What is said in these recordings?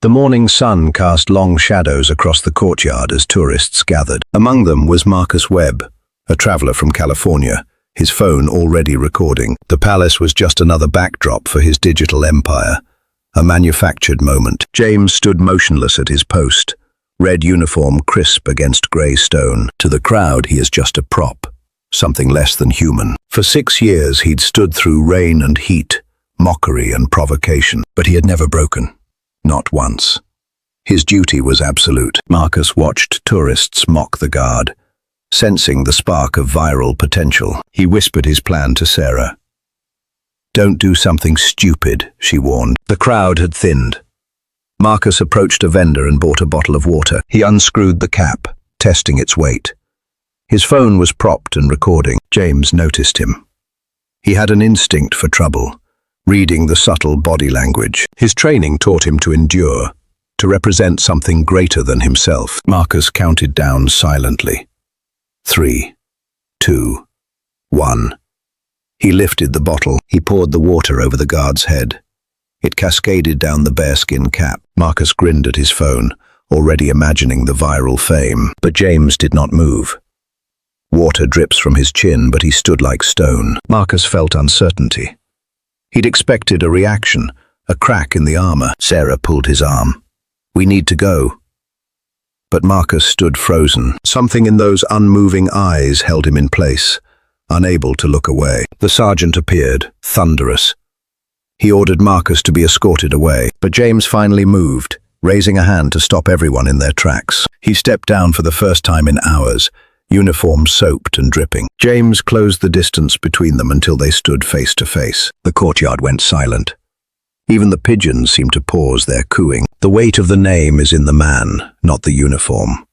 The morning sun cast long shadows across the courtyard as tourists gathered. Among them was Marcus Webb, a traveler from California, his phone already recording. The palace was just another backdrop for his digital empire, a manufactured moment. James stood motionless at his post, red uniform crisp against grey stone. To the crowd, he is just a prop, something less than human. For 6 years, he'd stood through rain and heat, mockery and provocation, but he had never broken. Not once. His duty was absolute. Marcus watched tourists mock the guard, sensing the spark of viral potential. He whispered his plan to Sarah. "Don't do something stupid," she warned. The crowd had thinned. Marcus approached a vendor and bought a bottle of water. He unscrewed the cap, testing its weight. His phone was propped and recording. James noticed him. He had an instinct for trouble, reading the subtle body language. His training taught him to endure, to represent something greater than himself. Marcus counted down silently. 3, 2, 1. He lifted the bottle. He poured the water over the guard's head. It cascaded down the bearskin cap. Marcus grinned at his phone, already imagining the viral fame. But James did not move. Water drips from his chin, but he stood like stone. Marcus felt uncertainty. He'd expected a reaction, a crack in the armor. Sarah pulled his arm. "We need to go." But Marcus stood frozen. Something in those unmoving eyes held him in place, unable to look away. The sergeant appeared, thunderous. He ordered Marcus to be escorted away, but James finally moved, raising a hand to stop everyone in their tracks. He stepped down for the first time in hours, uniform soaped and dripping. James closed the distance between them until they stood face to face. The courtyard went silent. Even the pigeons seemed to pause their cooing. The weight of the name is in the man, not the uniform.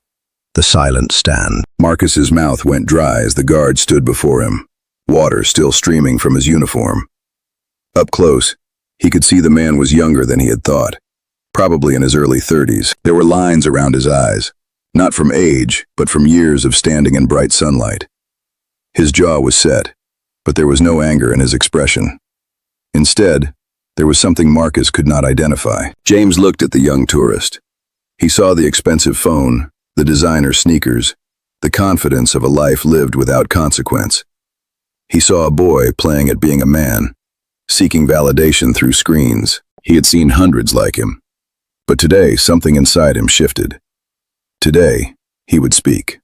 The silent stand. Marcus's mouth went dry as the guard stood before him, water still streaming from his uniform. Up close, he could see the man was younger than he had thought, probably in his early 30s. There were lines around his eyes, not from age, but from years of standing in bright sunlight. His jaw was set, but there was no anger in his expression. Instead, there was something Marcus could not identify. James looked at the young tourist. He saw the expensive phone, the designer sneakers, the confidence of a life lived without consequence. He saw a boy playing at being a man, seeking validation through screens. He had seen hundreds like him. But today, something inside him shifted. Today, he would speak.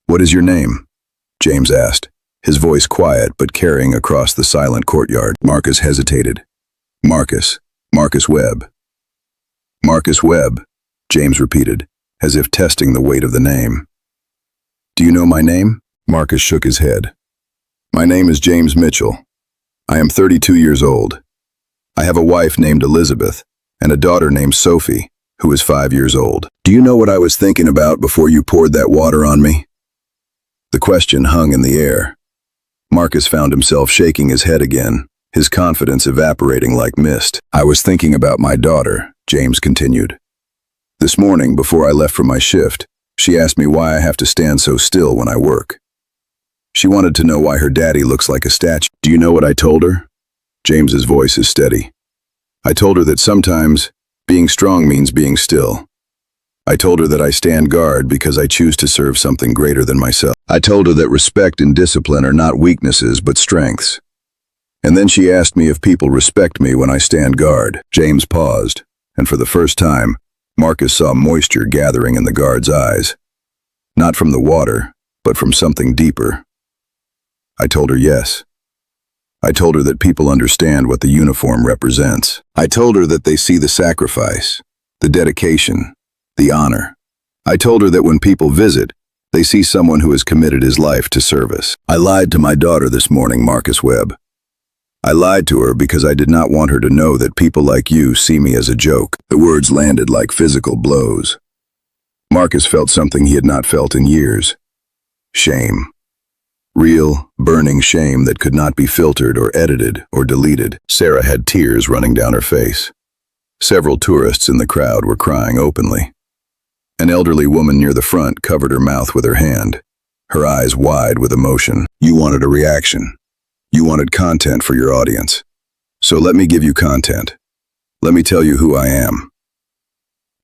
"What is your name?" James asked, his voice quiet but carrying across the silent courtyard. Marcus hesitated. Marcus Webb." "Marcus Webb," James repeated, as if testing the weight of the name. "Do you know my name?" Marcus shook his head. "My name is James Mitchell. I am 32 years old. I have a wife named Elizabeth and a daughter named Sophie, who is 5 years old. Do you know what I was thinking about before you poured that water on me?" The question hung in the air. Marcus found himself shaking his head again, his confidence evaporating like mist. "I was thinking about my daughter," James continued. "This morning, before I left for my shift, she asked me why I have to stand so still when I work. She wanted to know why her daddy looks like a statue. Do you know what I told her?" James's voice is steady. "I told her that sometimes being strong means being still. I told her that I stand guard because I choose to serve something greater than myself. I told her that respect and discipline are not weaknesses but strengths. And then she asked me if people respect me when I stand guard." James paused, and for the first time, Marcus saw moisture gathering in the guard's eyes. Not from the water, but from something deeper. "I told her yes. I told her that people understand what the uniform represents. I told her that they see the sacrifice, the dedication, the honor. I told her that when people visit, they see someone who has committed his life to service. I lied to my daughter this morning, Marcus Webb. I lied to her because I did not want her to know that people like you see me as a joke." The words landed like physical blows. Marcus felt something he had not felt in years. Shame. Real, burning shame that could not be filtered or edited or deleted. Sarah had tears running down her face. Several tourists in the crowd were crying openly. An elderly woman near the front covered her mouth with her hand, her eyes wide with emotion. "You wanted a reaction. You wanted content for your audience. So let me give you content. Let me tell you who I am.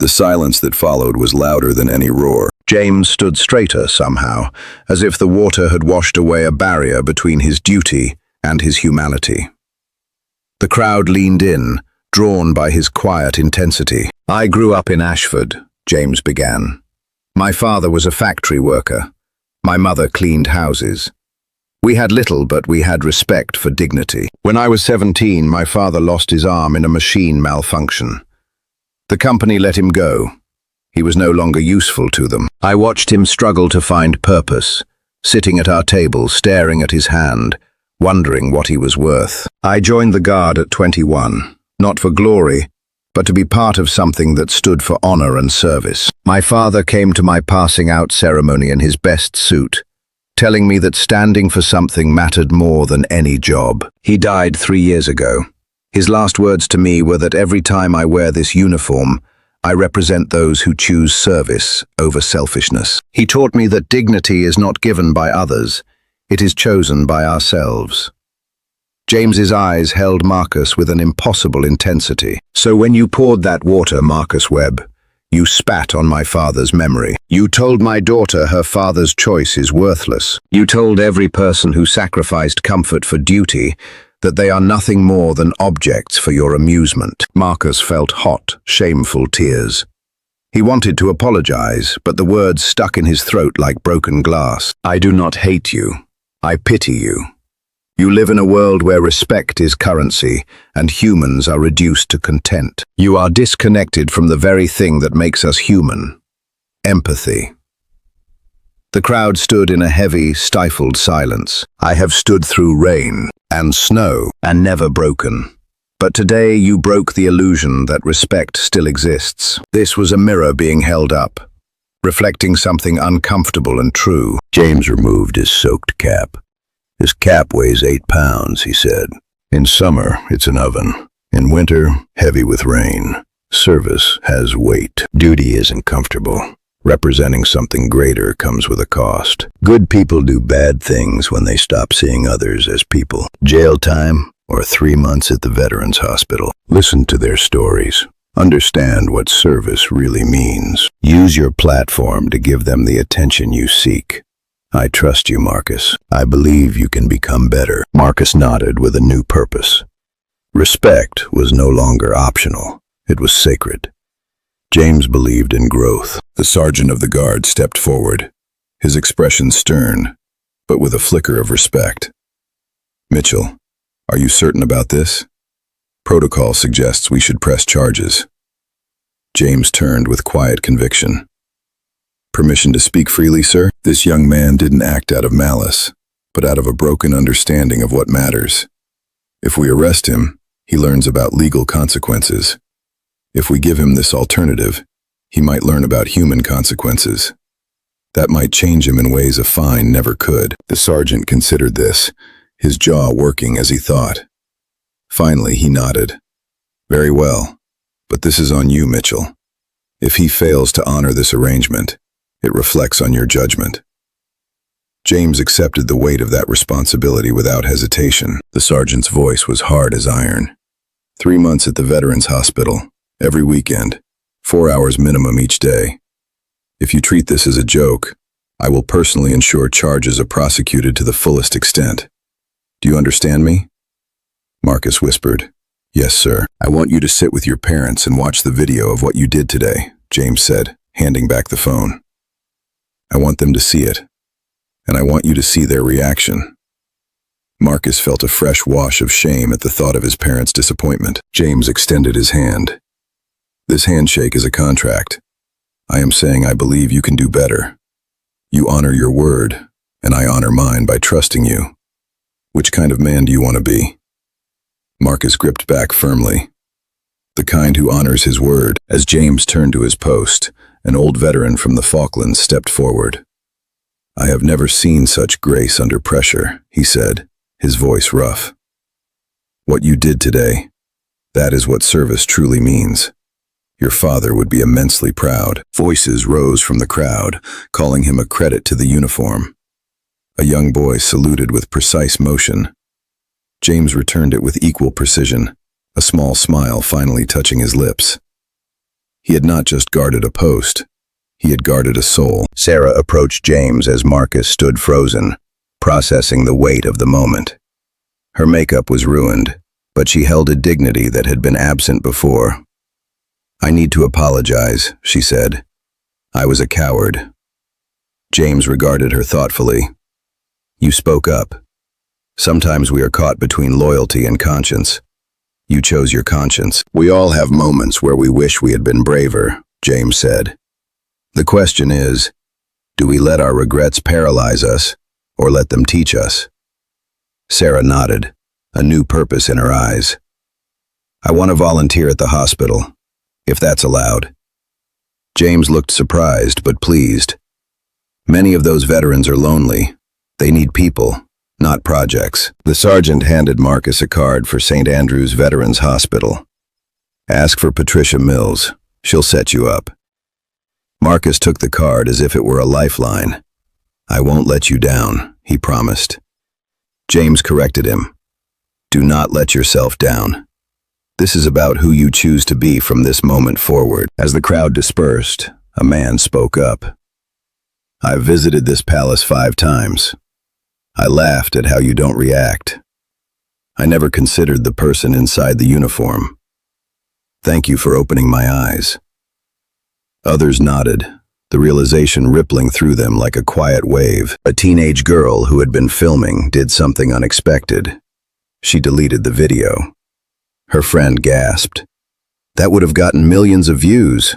The silence that followed was louder than any roar. James stood straighter somehow, as if the water had washed away a barrier between his duty and his humanity. The crowd leaned in, drawn by his quiet intensity. "I grew up in Ashford," James began. "My father was a factory worker. My mother cleaned houses. We had little, but we had respect for dignity. When I was 17, my father lost his arm in a machine malfunction. The company let him go. He was no longer useful to them. I watched him struggle to find purpose, sitting at our table, staring at his hand, wondering what he was worth. I joined the Guard at 21, not for glory, but to be part of something that stood for honor and service. My father came to my passing out ceremony in his best suit, telling me that standing for something mattered more than any job. He died 3 years ago. His last words to me were that every time I wear this uniform, I represent those who choose service over selfishness. He taught me that dignity is not given by others, it is chosen by ourselves. James's eyes held Marcus with an impossible intensity. "So when you poured that water, Marcus Webb, you spat on my father's memory. You told my daughter her father's choice is worthless. You told every person who sacrificed comfort for duty that they are nothing more than objects for your amusement." Marcus felt hot, shameful tears. He wanted to apologize, but the words stuck in his throat like broken glass. "I do not hate you. I pity you. You live in a world where respect is currency and humans are reduced to content. You are disconnected from the very thing that makes us human: empathy." The crowd stood in a heavy, stifled silence. I have stood through rain and snow and never broken. But today you broke the illusion that respect still exists. This was a mirror being held up, reflecting something uncomfortable and true. James removed his soaked cap. "His cap weighs 8 pounds, he said. In summer, it's an oven. In winter, heavy with rain. Service has weight. Duty isn't comfortable. Representing something greater comes with a cost. Good people do bad things when they stop seeing others as people. Jail time or 3 months at the Veterans Hospital. Listen to their stories. Understand what service really means. Use your platform to give them the attention you seek. I trust you, Marcus. I believe you can become better." Marcus nodded with a new purpose. Respect was no longer optional. It was sacred. James believed in growth. The sergeant of the guard stepped forward, his expression stern, but with a flicker of respect. "Mitchell, are you certain about this? Protocol suggests we should press charges." James turned with quiet conviction. "Permission to speak freely, sir?" This young man didn't act out of malice, but out of a broken understanding of what matters. If we arrest him, he learns about legal consequences. If we give him this alternative, he might learn about human consequences. That might change him in ways a fine never could. The sergeant considered this, his jaw working as he thought. Finally, he nodded. "Very well, but this is on you, Mitchell. If he fails to honor this arrangement, it reflects on your judgment." James accepted the weight of that responsibility without hesitation. The sergeant's voice was hard as iron. 3 months at the Veterans Hospital, every weekend, 4 hours minimum each day. If you treat this as a joke, I will personally ensure charges are prosecuted to the fullest extent. Do you understand me? Marcus whispered. "Yes, sir. I want you to sit with your parents and watch the video of what you did today," James said, handing back the phone. "I want them to see it, and I want you to see their reaction." Marcus felt a fresh wash of shame at the thought of his parents' disappointment. James extended his hand. "This handshake is a contract. I am saying I believe you can do better. You honor your word, and I honor mine by trusting you. Which kind of man do you want to be?" Marcus gripped back firmly. "The kind who honors his word." As James turned to his post, an old veteran from the Falklands stepped forward. "I have never seen such grace under pressure," he said, his voice rough. "What you did today, that is what service truly means. Your father would be immensely proud." Voices rose from the crowd, calling him a credit to the uniform. A young boy saluted with precise motion. James returned it with equal precision, a small smile finally touching his lips. He had not just guarded a post, he had guarded a soul. Sarah approached James as Marcus stood frozen, processing the weight of the moment. Her makeup was ruined, but she held a dignity that had been absent before. "I need to apologize," she said. "I was a coward." James regarded her thoughtfully. "You spoke up. Sometimes we are caught between loyalty and conscience. You chose your conscience." "We all have moments where we wish we had been braver," James said. "The question is, do we let our regrets paralyze us, or let them teach us?" Sarah nodded, a new purpose in her eyes. "I want to volunteer at the hospital, if that's allowed." James looked surprised but pleased. Many of those veterans are lonely. They need people, not projects. The sergeant handed Marcus a card for St. Andrew's Veterans Hospital. "Ask for Patricia Mills. She'll set you up." Marcus took the card as if it were a lifeline. "I won't let you down," he promised. James corrected him. "Do not let yourself down. This is about who you choose to be from this moment forward." As the crowd dispersed, a man spoke up. "I've visited this palace 5 times. I laughed at how you don't react. I never considered the person inside the uniform. Thank you for opening my eyes." Others nodded, the realization rippling through them like a quiet wave. A teenage girl who had been filming did something unexpected. She deleted the video. Her friend gasped. "That would have gotten millions of views."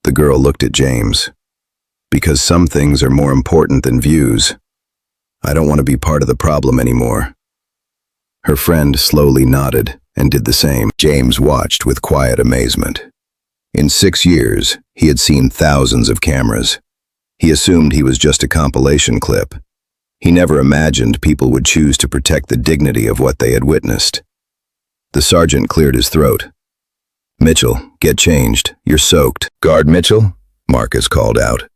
The girl looked at James. "Because some things are more important than views. I don't want to be part of the problem anymore." Her friend slowly nodded and did the same. James watched with quiet amazement. In 6 years, he had seen thousands of cameras. He assumed he was just a compilation clip. He never imagined people would choose to protect the dignity of what they had witnessed. The sergeant cleared his throat. "Mitchell, get changed. You're soaked." "Guard Mitchell?" Marcus called out.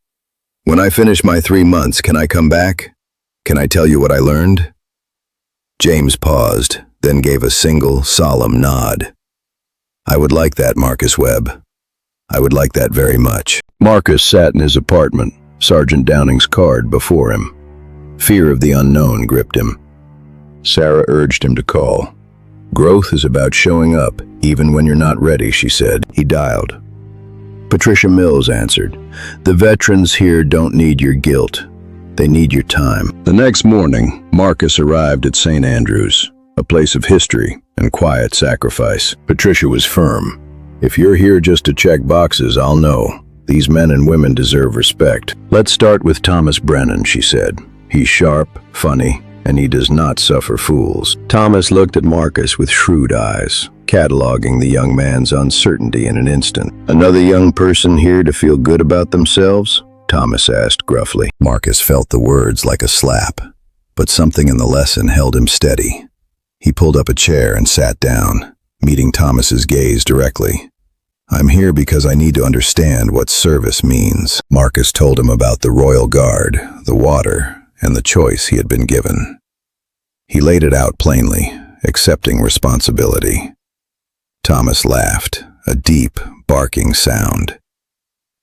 "When I finish my 3 months, can I come back? Can I tell you what I learned?" James paused, then gave a single, solemn nod. "I would like that, Marcus Webb. I would like that very much." Marcus sat in his apartment, Sergeant Downing's card before him. Fear of the unknown gripped him. Sarah urged him to call. "Growth is about showing up, even when you're not ready," she said. He dialed. Patricia Mills answered. "The veterans here don't need your guilt. They need your time." The next morning, Marcus arrived at St. Andrew's, a place of history and quiet sacrifice. Patricia was firm. "If you're here just to check boxes, I'll know. These men and women deserve respect." "Let's start with Thomas Brennan," she said. "He's sharp, funny, and he does not suffer fools." Thomas looked at Marcus with shrewd eyes, cataloging the young man's uncertainty in an instant. "Another young person here to feel good about themselves?" Thomas asked gruffly. Marcus felt the words like a slap, but something in the lesson held him steady. He pulled up a chair and sat down, meeting Thomas's gaze directly. "I'm here because I need to understand what service means." Marcus told him about the Royal Guard, the water, and the choice he had been given. He laid it out plainly, accepting responsibility. Thomas laughed, a deep, barking sound.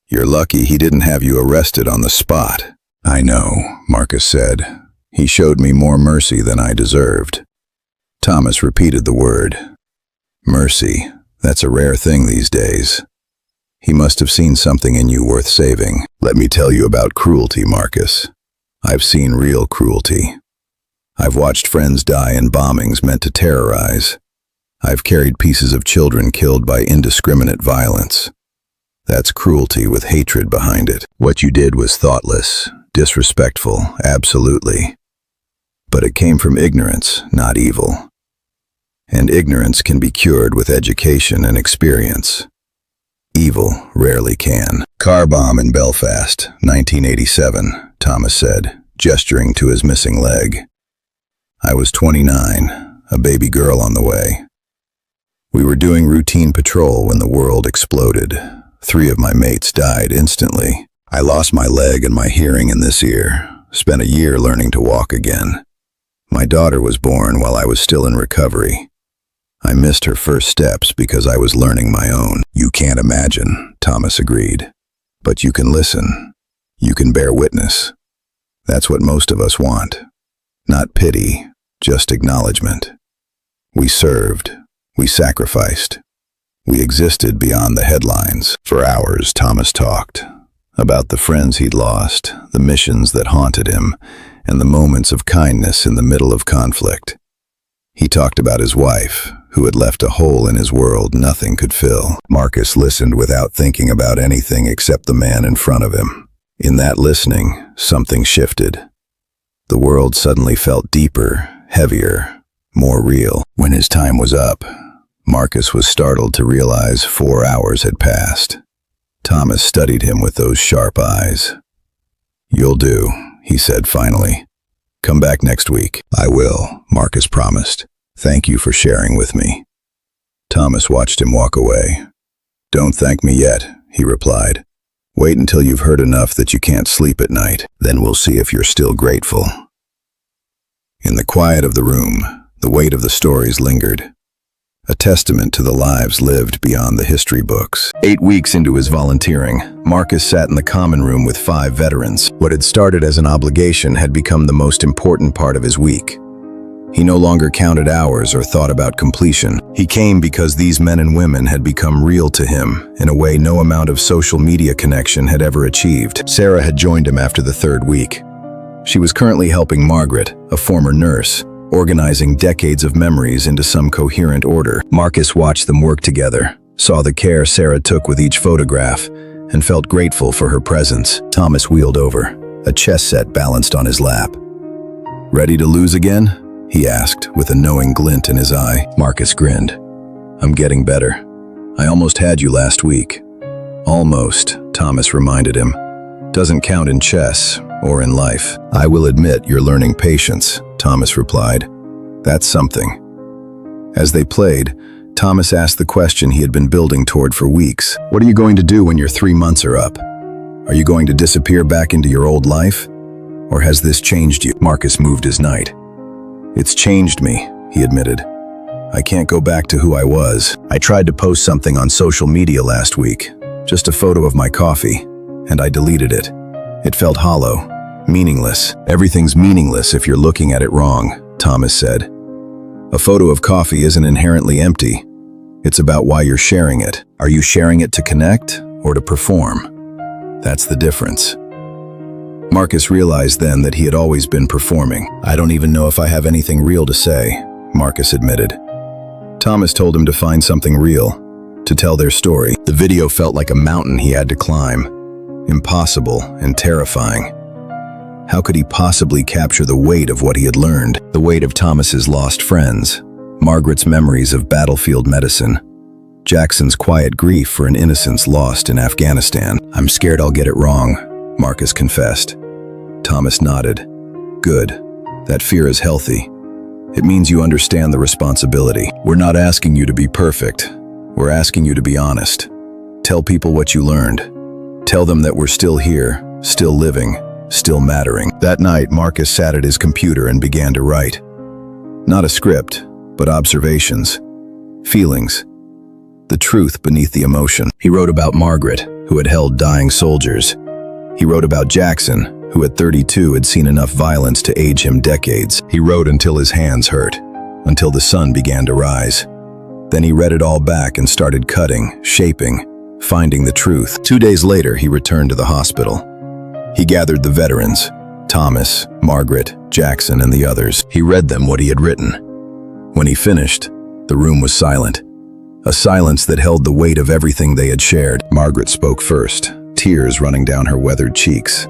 "You're lucky he didn't have you arrested on the spot." "I know," Marcus said. "He showed me more mercy than I deserved." Thomas repeated the word. "Mercy, that's a rare thing these days. He must have seen something in you worth saving." "Let me tell you about cruelty, Marcus. I've seen real cruelty. I've watched friends die in bombings meant to terrorize. I've carried pieces of children killed by indiscriminate violence. That's cruelty with hatred behind it. What you did was thoughtless, disrespectful, absolutely. But it came from ignorance, not evil. And ignorance can be cured with education and experience. Evil rarely can." "Car bomb in Belfast, 1987, Thomas said, gesturing to his missing leg. "I was 29, a baby girl on the way. We were doing routine patrol when the world exploded. 3 of my mates died instantly. I lost my leg and my hearing in this ear, spent a year learning to walk again. My daughter was born while I was still in recovery. I missed her first steps because I was learning my own. You can't imagine, Thomas agreed. But you can listen. You can bear witness. That's what most of us want. Not pity, just acknowledgement. We served. We sacrificed. We existed beyond the headlines. For hours, Thomas talked about the friends he'd lost, the missions that haunted him, and the moments of kindness in the middle of conflict. He talked about his wife, who had left a hole in his world nothing could fill. Marcus listened without thinking about anything except the man in front of him. In that listening, something shifted. The world suddenly felt deeper, heavier, more real. When his time was up, Marcus was startled to realize 4 hours had passed. Thomas studied him with those sharp eyes. "You'll do," he said finally. "Come back next week." "I will," Marcus promised. "Thank you for sharing with me." Thomas watched him walk away. "Don't thank me yet," he replied. "Wait until you've heard enough that you can't sleep at night. Then we'll see if you're still grateful." In the quiet of the room, the weight of the stories lingered. A testament to the lives lived beyond the history books. 8 weeks into his volunteering, Marcus sat in the common room with 5 veterans. What had started as an obligation had become the most important part of his week. He no longer counted hours or thought about completion. He came because these men and women had become real to him in a way no amount of social media connection had ever achieved. Sarah had joined him after the 3rd week. She was currently helping Margaret, a former nurse, organizing decades of memories into some coherent order. Marcus watched them work together, saw the care Sarah took with each photograph, and felt grateful for her presence. Thomas wheeled over, a chess set balanced on his lap. "Ready to lose again?" he asked, with a knowing glint in his eye. Marcus grinned. "I'm getting better. I almost had you last week." "Almost," Thomas reminded him. "Doesn't count in chess or in life." "I will admit you're learning patience," Thomas replied. "That's something." As they played, Thomas asked the question he had been building toward for weeks. "What are you going to do when your 3 months are up? Are you going to disappear back into your old life? Or has this changed you?" Marcus moved his knight. "It's changed me," he admitted. "I can't go back to who I was. I tried to post something on social media last week, just a photo of my coffee, and I deleted it. It felt hollow, meaningless. Everything's meaningless if you're looking at it wrong," Thomas said. "A photo of coffee isn't inherently empty. It's about why you're sharing it. Are you sharing it to connect or to perform? That's the difference." Marcus realized then that he had always been performing. "I don't even know if I have anything real to say," Marcus admitted. Thomas told him to find something real, to tell their story. The video felt like a mountain he had to climb, impossible and terrifying. How could he possibly capture the weight of what he had learned? The weight of Thomas's lost friends, Margaret's memories of battlefield medicine, Jackson's quiet grief for an innocence lost in Afghanistan. "I'm scared I'll get it wrong," Marcus confessed. Thomas nodded. "Good. That fear is healthy. It means you understand the responsibility. We're not asking you to be perfect. We're asking you to be honest. Tell people what you learned. Tell them that we're still here, still living, still mattering." That night, Marcus sat at his computer and began to write. Not a script, but observations, feelings, the truth beneath the emotion. He wrote about Margaret, who had held dying soldiers. He wrote about Jackson, who at 32 had seen enough violence to age him decades. He wrote until his hands hurt, until the sun began to rise. Then he read it all back and started cutting, shaping, finding the truth. 2 days later, he returned to the hospital. He gathered the veterans, Thomas, Margaret, Jackson, and the others. He read them what he had written. When he finished, the room was silent. A silence that held the weight of everything they had shared. Margaret spoke first, tears running down her weathered cheeks.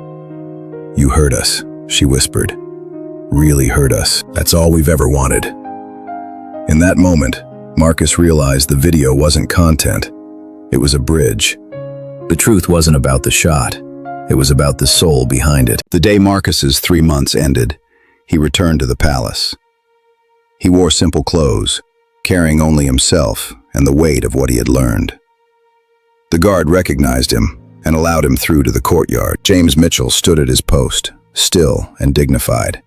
"You hurt us," she whispered. "Really hurt us. That's all we've ever wanted." In that moment, Marcus realized the video wasn't content. It was a bridge. The truth wasn't about the shot. It was about the soul behind it. The day Marcus's 3 months ended, he returned to the palace. He wore simple clothes, carrying only himself and the weight of what he had learned. The guard recognized him and allowed him through to the courtyard. James Mitchell stood at his post, still and dignified.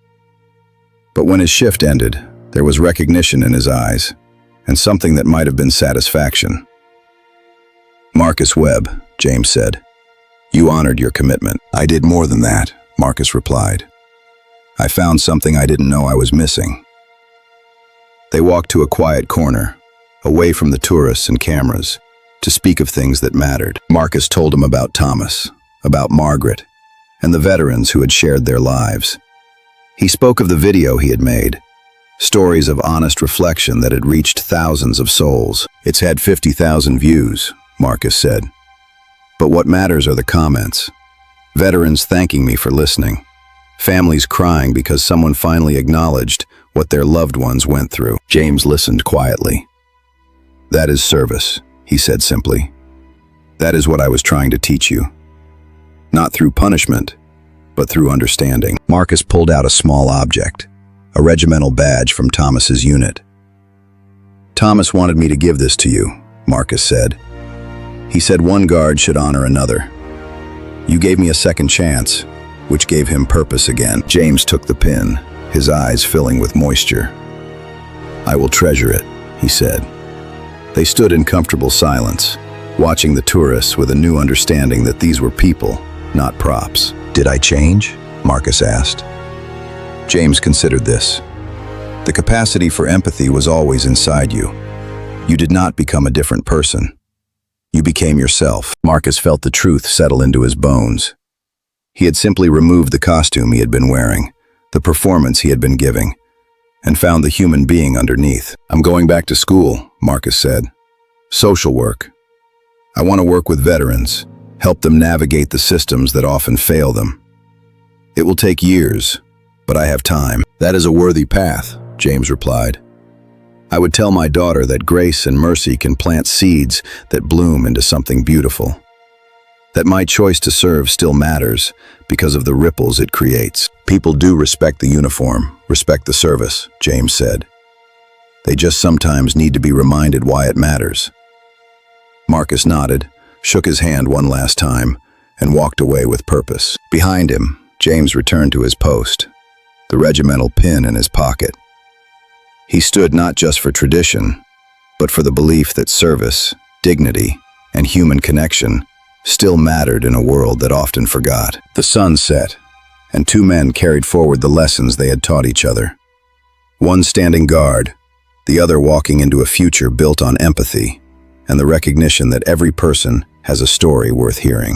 But when his shift ended, there was recognition in his eyes, and something that might have been satisfaction. "Marcus Webb," James said. "You honored your commitment." "I did more than that," Marcus replied. "I found something I didn't know I was missing." They walked to a quiet corner, away from the tourists and cameras, to speak of things that mattered. Marcus told him about Thomas, about Margaret, and the veterans who had shared their lives. He spoke of the video he had made, stories of honest reflection that had reached thousands of souls. "It's had 50,000 views," Marcus said. "But what matters are the comments. Veterans thanking me for listening. Families crying because someone finally acknowledged what their loved ones went through." James listened quietly. "That is service," he said simply. "That is what I was trying to teach you. Not through punishment, but through understanding." Marcus pulled out a small object, a regimental badge from Thomas's unit. "Thomas wanted me to give this to you," Marcus said. "He said one guard should honor another. You gave me a second chance, which gave him purpose again." James took the pin, his eyes filling with moisture. "I will treasure it," he said. They stood in comfortable silence, watching the tourists with a new understanding that these were people, not props. "Did I change?" Marcus asked. James considered this. The capacity for empathy was always inside you. You did not become a different person. You became yourself. Marcus felt the truth settle into his bones. He had simply removed the costume he had been wearing, the performance he had been giving, and found the human being underneath. "I'm going back to school," Marcus said. "Social work. I want to work with veterans, help them navigate the systems that often fail them. It will take years, but I have time." "That is a worthy path," James replied. "I would tell my daughter that grace and mercy can plant seeds that bloom into something beautiful. That my choice to serve still matters because of the ripples it creates." "People do respect the uniform, respect the service," James said. "They just sometimes need to be reminded why it matters." Marcus nodded, shook his hand one last time, and walked away with purpose. Behind him, James returned to his post, the regimental pin in his pocket. He stood not just for tradition, but for the belief that service, dignity, and human connection still mattered in a world that often forgot. The sun set, and two men carried forward the lessons they had taught each other. One standing guard, the other walking into a future built on empathy and the recognition that every person has a story worth hearing.